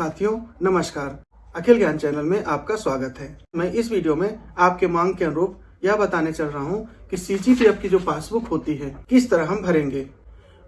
साथियों नमस्कार, अखिल ज्ञान चैनल में आपका स्वागत है। मैं इस वीडियो में आपके मांग के अनुरूप यह बताने चल रहा हूं कि सीजीपीएफ की जो पासबुक होती है किस तरह हम भरेंगे।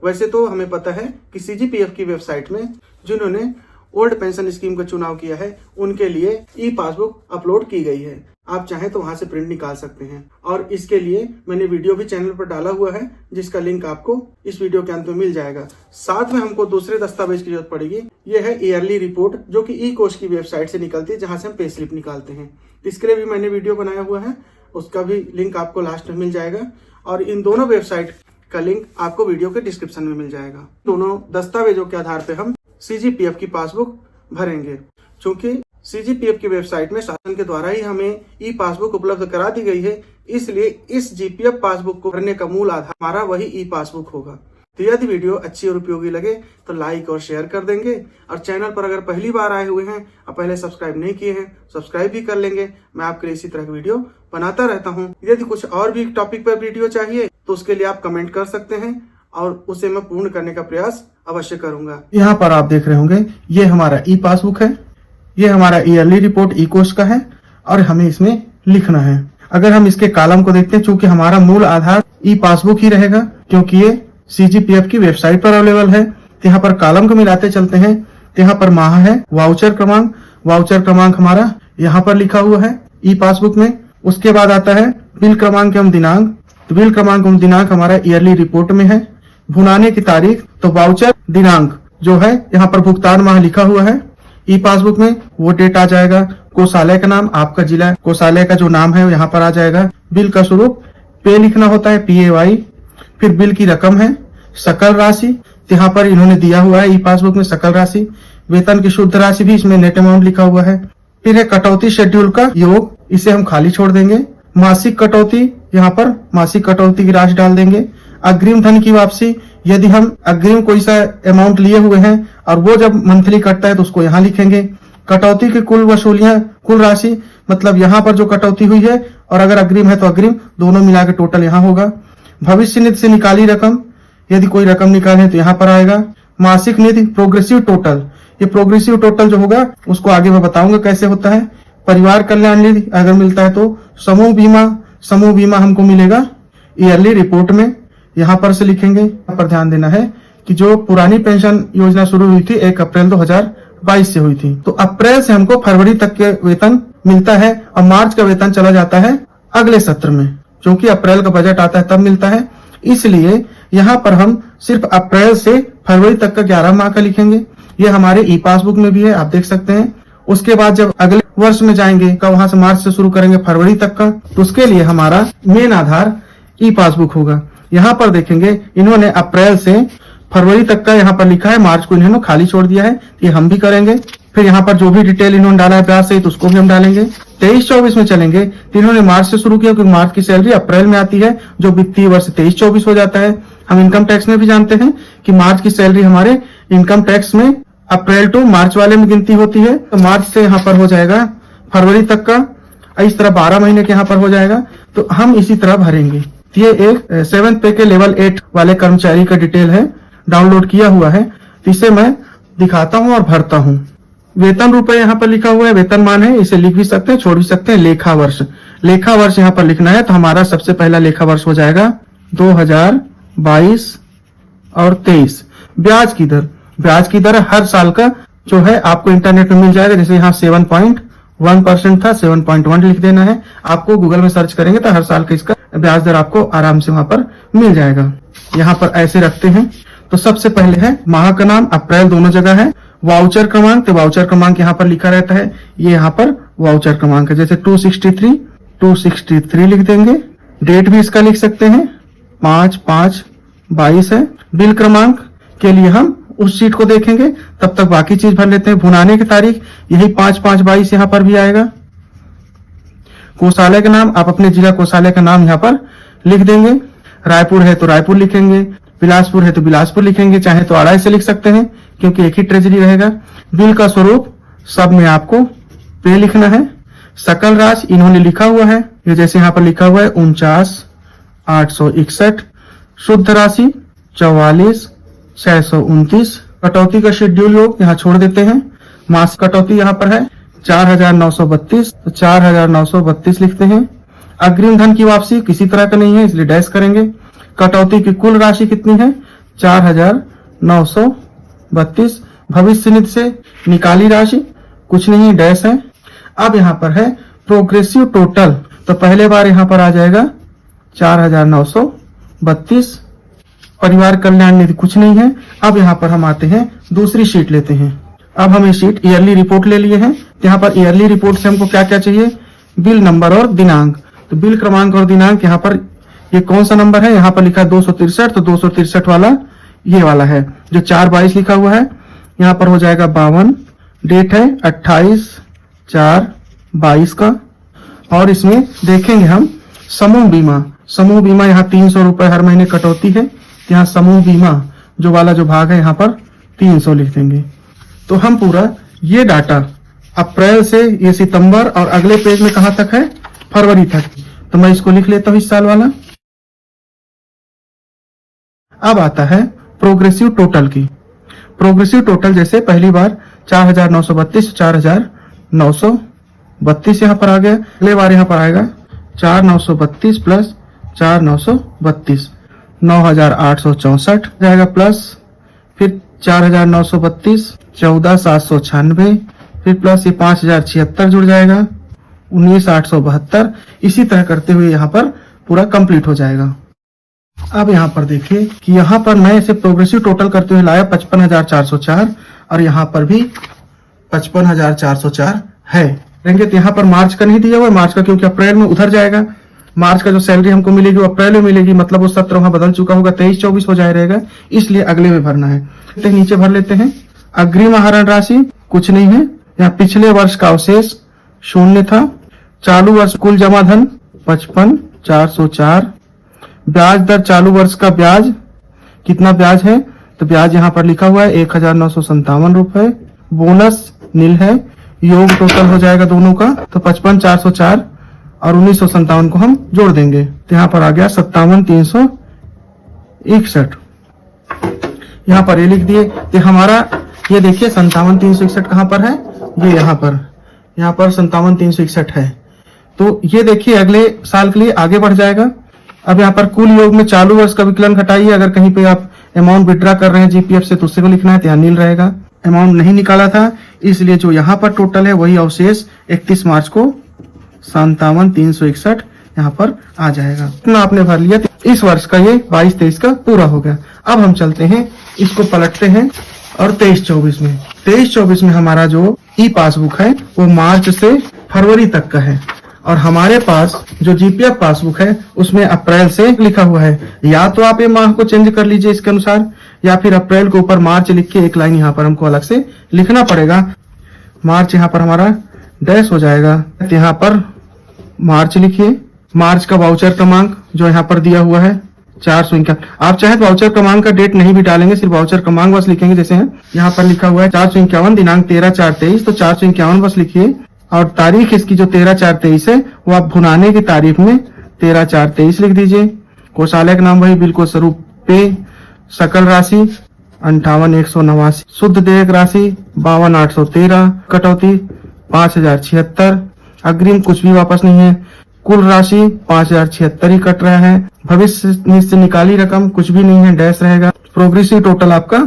वैसे तो हमें पता है कि सीजीपीएफ की वेबसाइट में जिन्होंने ओल्ड पेंशन स्कीम का चुनाव किया है उनके लिए ई पासबुक अपलोड की गई है। आप चाहें तो वहां से प्रिंट निकाल सकते हैं और इसके लिए मैंने वीडियो भी चैनल पर डाला हुआ है जिसका लिंक आपको इस वीडियो के अंत में मिल जाएगा। साथ में हमको दूसरे दस्तावेज की जरूरत पड़ेगी। यह है ईयरली रिपोर्ट जो कि ई कोश की वेबसाइट से निकलती है जहां से हम पे स्लिप निकालते हैं। इसके लिए भी मैंने वीडियो बनाया हुआ है, उसका भी लिंक आपको लास्ट में मिल जाएगा और इन दोनों वेबसाइट का लिंक आपको वीडियो के डिस्क्रिप्शन में मिल जाएगा। दोनों दस्तावेजों के आधार पर हम सीजीपीएफ की पासबुक भरेंगे। चूंकि सीजीपीएफ की वेबसाइट में शासन के द्वारा ही हमें ई पासबुक उपलब्ध करा दी गई है, इसलिए इस जीपीएफ पासबुक को भरने का मूल आधार हमारा वही ई पासबुक होगा। तो यदि वीडियो अच्छी और उपयोगी लगे तो लाइक और शेयर कर देंगे और चैनल पर अगर पहली बार आए हुए हैं और पहले सब्सक्राइब नहीं किए हैं सब्सक्राइब भी कर लेंगे। मैं आपके लिए इसी तरह की वीडियो बनाता रहता हूँ। यदि कुछ और भी टॉपिक पर वीडियो चाहिए तो उसके लिए आप कमेंट कर सकते हैं और उसे मैं पूर्ण करने का प्रयास अवश्य करूंगा। यहाँ पर आप देख रहे होंगे ये हमारा ई पासबुक है, ये हमारा ईयरली रिपोर्ट ई कोश का है और हमें इसमें लिखना है। अगर हम इसके कॉलम को देखते हैं, चूंकि हमारा मूल आधार ई पासबुक ही रहेगा क्योंकि ये सीजीपीएफ की वेबसाइट पर अवेलेबल है। तो यहाँ पर कॉलम को मिलाते चलते हैं। तो यहाँ पर माह है, वाउचर क्रमांक हमारा यहाँ पर लिखा हुआ है ई पासबुक में। उसके बाद आता है बिल क्रमांक एवं दिनांक। तो बिल क्रमांक एवं दिनांक हमारा ईयरली रिपोर्ट में है। भुनाने की तारीख तो वाउचर दिनांक जो है यहाँ पर भुगतान माह लिखा हुआ है ई पासबुक में, वो डेट आ जाएगा। कोषालय का नाम, आपका जिला कोषालय का जो नाम है यहाँ पर आ जाएगा। बिल का स्वरूप पे लिखना होता है, PAY। फिर बिल की रकम है, सकल राशि यहाँ पर इन्होंने दिया हुआ है ई पासबुक में सकल राशि। वेतन की शुद्ध राशि भी इसमें नेट अमाउंट लिखा हुआ है। फिर है कटौती शेड्यूल का योग, इसे हम खाली छोड़ देंगे। मासिक कटौती, यहाँ पर मासिक कटौती की राशि डाल देंगे। अग्रिम धन की वापसी, यदि हम अग्रिम कोई सा अमाउंट लिए हुए हैं और वो जब मंथली कटता है तो उसको यहाँ लिखेंगे। कटौती की कुल वसूलियां, कुल राशि मतलब यहाँ पर जो कटौती हुई है और अगर अग्रिम है तो अग्रिम, दोनों मिला के टोटल यहाँ होगा। भविष्य निधि से निकाली रकम, यदि कोई रकम निकाले तो यहाँ पर आएगा। मासिक निधि प्रोग्रेसिव टोटल, ये प्रोग्रेसिव टोटल जो होगा उसको आगे मैं बताऊंगा कैसे होता है। परिवार कल्याण निधि अगर मिलता है तो समूह बीमा हमको मिलेगा ईयरली रिपोर्ट में, यहाँ पर से लिखेंगे। यहाँ पर ध्यान देना है कि जो पुरानी पेंशन योजना शुरू हुई थी 1 अप्रैल 2022 से हुई थी, तो अप्रैल से हमको फरवरी तक के वेतन मिलता है और मार्च का वेतन चला जाता है अगले सत्र में, क्योंकि अप्रैल का बजट आता है तब मिलता है। इसलिए यहाँ पर हम सिर्फ अप्रैल से फरवरी तक का 11 माह का लिखेंगे। ये हमारे ई पासबुक में भी है, आप देख सकते हैं। उसके बाद जब अगले वर्ष में जाएंगे का वहां से मार्च से शुरू करेंगे फरवरी तक का, तो उसके लिए हमारा मेन आधार ई पासबुक होगा। यहाँ पर देखेंगे इन्होंने अप्रैल से फरवरी तक का यहाँ पर लिखा है, मार्च को इन्होंने खाली छोड़ दिया है, ये हम भी करेंगे। फिर यहाँ पर जो भी डिटेल इन्होंने डाला है ब्याज सहित उसको भी हम डालेंगे। 23-24 में चलेंगे तो इन्होंने मार्च से शुरू किया क्योंकि मार्च की सैलरी अप्रैल में आती है जो वित्तीय वर्ष 23-24 हो जाता है। हम इनकम टैक्स में भी जानते हैं कि मार्च की सैलरी हमारे इनकम टैक्स में अप्रैल टू मार्च वाले में गिनती होती है। तो मार्च से यहाँ पर हो जाएगा फरवरी तक का, इस तरह 12 महीने के यहाँ पर हो जाएगा। तो हम इसी तरह भरेंगे। ये एक 7th पे के लेवल 8 वाले कर्मचारी का डिटेल है, डाउनलोड किया हुआ है। तो इसे मैं दिखाता हूँ और भरता हूँ। वेतन रुपए यहाँ पर लिखा हुआ है, वेतनमान है, इसे लिख भी सकते हैं छोड़ भी सकते हैं। लेखा वर्ष यहाँ पर लिखना है, तो हमारा सबसे पहला लेखा वर्ष हो जाएगा 2022 और 23। ब्याज की दर हर साल का जो है आपको इंटरनेट में मिल जाएगा। जैसे यहाँ 7.1% था, 7.1 लिख देना है। आपको गूगल में सर्च करेंगे तो हर साल का इसका ब्याज दर आपको आराम से वहां पर मिल जाएगा। यहाँ पर ऐसे रखते हैं। तो सबसे पहले है माह का नाम, अप्रैल दोनों जगह है। वाउचर क्रमांक, तो वाउचर क्रमांक यहाँ पर लिखा रहता है, ये यहाँ पर वाउचर क्रमांक है। जैसे 263 लिख देंगे। डेट भी इसका लिख सकते हैं, 5/5/22 है। बिल क्रमांक के लिए हम उस शीट को देखेंगे, तब तक बाकी चीज भर लेते हैं। भुनाने की तारीख यही 5/5/22 यहाँ पर भी आएगा। कोषालय का नाम, आप अपने जिला कोषालय का नाम यहाँ पर लिख देंगे। रायपुर है तो रायपुर लिखेंगे, बिलासपुर है तो बिलासपुर लिखेंगे, चाहे तो आड़ाई से लिख सकते हैं क्योंकि एक ही ट्रेजरी रहेगा। बिल का स्वरूप सब में आपको पे लिखना है। सकल राशि इन्होंने लिखा हुआ है, ये जैसे यहाँ पर लिखा हुआ है 49,861। शुद्ध राशि 44,629। कटौती का शेड्यूल योग यहाँ छोड़ देते हैं। मासिक कटौती यहाँ पर है 4,932, तो 4,932 लिखते हैं। अग्रिम धन की वापसी किसी तरह का नहीं है, इसलिए डैश करेंगे। कटौती की कुल राशि कितनी है? 4,932। भविष्य निधि से निकाली राशि कुछ नहीं, डैश है। अब यहाँ पर है प्रोग्रेसिव टोटल, तो पहले बार यहाँ पर आ जाएगा 4,932। परिवार कल्याण निधि कुछ नहीं है। अब यहाँ पर हम आते हैं, दूसरी शीट लेते हैं। अब हम ये शीट ईयरली रिपोर्ट ले लिए हैं। यहाँ पर ईयरली रिपोर्ट से हमको क्या क्या चाहिए? बिल नंबर और दिनांक। तो बिल क्रमांक और दिनांक, यहाँ पर ये कौन सा नंबर है? यहाँ पर लिखा है 263, तो 263 वाला ये वाला है। जो 4/22 लिखा हुआ है यहाँ पर हो जाएगा 52। डेट है 28/4/22 का। और इसमें देखेंगे हम समूह बीमा। समूह बीमा यहाँ 300 रुपए हर महीने कटौती है। यहाँ समूह बीमा जो वाला जो भाग है यहाँ पर 300 लिख देंगे। तो हम पूरा ये डाटा अप्रैल से ये सितंबर और अगले पेज में कहां तक है? फरवरी तक। तो मैं इसको लिख लेता हूं इस साल वाला। अब आता है प्रोग्रेसिव टोटल की। प्रोग्रेसिव टोटल जैसे पहली बार 4,932, 4,932 यहाँ पर आ गया। अगले बार यहाँ पर आएगा 4,932 प्लस 4,932, 9,864 जाएगा, प्लस फिर 4,932, 14,796, फिर प्लस ये 5,076 जुड़ जाएगा, 19,872। इसी तरह करते हुए यहाँ पर पूरा कंप्लीट हो जाएगा। अब यहाँ पर देखिए कि यहाँ पर मैं इसे प्रोग्रेसिव टोटल करते हुए लाया 55,404 और यहाँ पर भी 55,404 है। रहेंगे तो यहाँ पर मार्च का नहीं दिया हुआ है, मार्च का क्योंकि अप्रैल में उधर जाएगा। मार्च का जो सैलरी हमको मिलेगी वो अप्रैल में मिलेगी, मतलब वो 17 वहां बदल चुका होगा, 23-24 हो जाए रहेगा, इसलिए अगले में भरना है। तो नीचे भर लेते हैं। अग्रिम आहरण राशि कुछ नहीं है। यहाँ पिछले वर्ष का अवशेष 0 था। चालू वर्ष कुल जमा धन 55,404। ब्याज दर चालू वर्ष का ब्याज कितना ब्याज है? तो ब्याज यहाँ पर लिखा हुआ है 1,957 रुपए। बोनस नील है। योग टोटल हो जाएगा दोनों का, तो 55,404 और 1957 को हम जोड़ देंगे, तो यहाँ पर आ गया 57,361। यहाँ पर ये लिख दिए। तो हमारा ये देखिए 57,361 कहाँ पर है? ये यहाँ पर 57,361 है। तो ये देखिए अगले साल के लिए आगे बढ़ जाएगा। अब यहाँ पर कुल योग में चालू वर्ष का विकलन घटाइए। अगर कहीं पे आप अमाउंट विड्रा कर रहे हैं जीपीएफ से तो उससे को लिखना है, तो यहाँ नील रहेगा। अमाउंट नहीं निकाला था, इसलिए जो यहाँ पर टोटल है वही अवशेष 31 मार्च को 57,361 यहाँ पर आ जाएगा। इतना आपने भर लिया, तो इस वर्ष का ये 22-23 का पूरा हो गया। अब हम चलते हैं, इसको पलटते हैं और 23-24 में 23-24 में हमारा जो ई पासबुक है वो मार्च से फरवरी तक का है। और हमारे पास जो जीपीएफ पासबुक है उसमें अप्रैल से लिखा हुआ है। या तो आप ये माह को चेंज कर लीजिए इसके अनुसार, या फिर अप्रैल के ऊपर मार्च लिख के एक लाइन यहाँ पर हमको अलग से लिखना पड़ेगा। मार्च यहाँ पर हमारा डैश हो जाएगा, यहाँ पर मार्च लिखिए। मार्च का वाउचर क्रमांक जो यहाँ पर दिया हुआ है 451। आप चाहे तो वाउचर क्रमांक का डेट नहीं भी डालेंगे, सिर्फ वाउचर क्रमांक बस लिखेंगे। जैसे है यहाँ पर लिखा हुआ है 451, दिनांक 13/4/23, तो 451 बस लिखिए। और तारीख इसकी जो 13/4/23 है वो आप भुनाने की तारीख में 13/4/23 लिख दीजिए। कोषालय का नाम वही, बिल को स्वरूप पे। सकल राशि 58,189। शुद्ध देयक राशि 52,813। कटौती 5,076। अग्रिम कुछ भी वापस नहीं है। कुल राशि 5,076 ही कट रहा है। भविष्य निधि से निकाली रकम कुछ भी नहीं है, डैश रहेगा। प्रोग्रेसिव टोटल आपका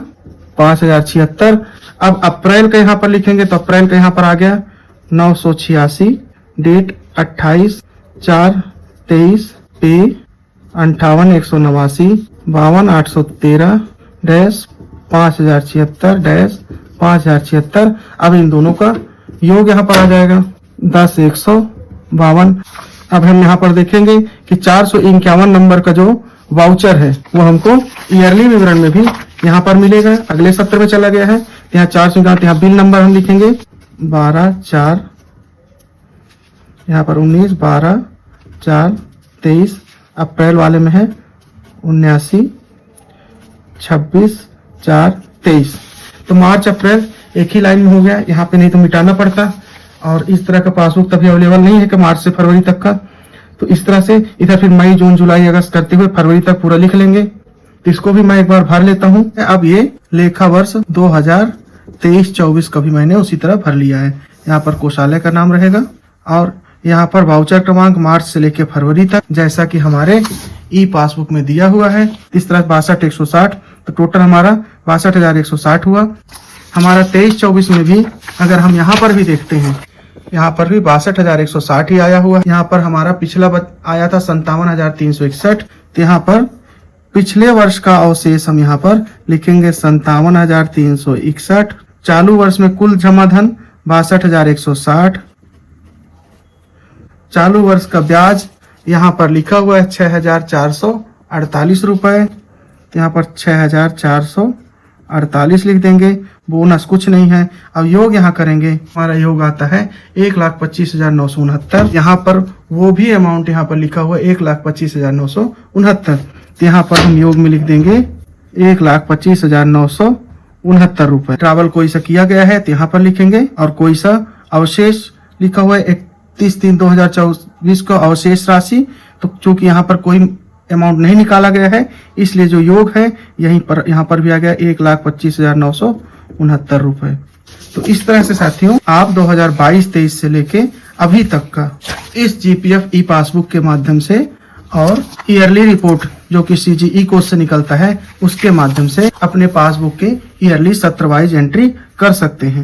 5,076। अब अप्रैल का यहाँ पर लिखेंगे, तो अप्रैल का यहाँ पर आ गया 986। डेट 28/4/23। पे 58,189। 52,813 डैश 5,076 डैश 5,076। अब इन दोनों का योग यहाँ पर आ जाएगा 10,152। अब हम यहाँ पर देखेंगे कि 451 नंबर का जो वाउचर है वो हमको ईयरली विवरण में भी यहाँ पर मिलेगा। अगले सत्र में चला गया है। यहाँ 451, यहाँ बिल नंबर हम लिखेंगे 12/4, यहाँ पर 19/12/4/23। अप्रैल वाले में है 79/26/4/23। तो मार्च अप्रैल एक ही लाइन में हो गया, यहाँ पे नहीं तो मिटाना पड़ता। और इस तरह का पासबुक तभी अवेलेबल नहीं है कि मार्च से फरवरी तक का। तो इस तरह से इधर फिर मई, जून, जुलाई, अगस्त करते हुए फरवरी तक पूरा लिख लेंगे। तो इसको भी मैं एक बार भर लेता हूँ। अब ये लेखा वर्ष 23-24 का भी मैंने उसी तरह भर लिया है। यहाँ पर कोषालय का नाम रहेगा और यहाँ पर वाउचर क्रमांक मार्च से लेकर फरवरी तक, जैसा कि हमारे ई पासबुक में दिया हुआ है। इस तरह 62,160, तो टोटल हमारा 62,160 हुआ। हमारा 23-24 में भी अगर हम यहाँ पर भी देखते हैं, यहाँ पर भी 62,160 ही आया हुआ। यहाँ पर हमारा पिछला आया था 57,361, तो यहाँ पर पिछले वर्ष का अवशेष हम यहाँ पर लिखेंगे 57,361। चालू वर्ष में कुल जमा धन 62,160। चालू वर्ष का ब्याज यहाँ पर लिखा हुआ है 6,448 रुपए, तो यहाँ पर 6,448 लिख देंगे। बोनस कुछ नहीं है। अब योग यहाँ करेंगे, हमारा योग आता है 1,25,969। यहाँ पर वो भी अमाउंट यहाँ पर लिखा हुआ है 1,25,969, तो यहाँ पर हम योग में लिख देंगे 1,25,969 रुपए। ट्रैवल कोई सा किया गया है तो यहाँ पर लिखेंगे, और कोई सा अवशेष लिखा हुआ है 31/3/2024 का अवशेष राशि, तो चूंकि यहाँ पर कोई अमाउंट नहीं निकाला गया है इसलिए जो योग है यहीं पर यहाँ पर भी आ गया 1,25,969 रुपए। तो इस तरह से साथियों आप 2022-23 से लेके अभी तक का इस जीपीएफ ई पासबुक के माध्यम से और ईयरली रिपोर्ट जो कि सीजीई कोर्स से निकलता है उसके माध्यम से अपने पासबुक के ईयरली सत्र वाइज एंट्री कर सकते हैं।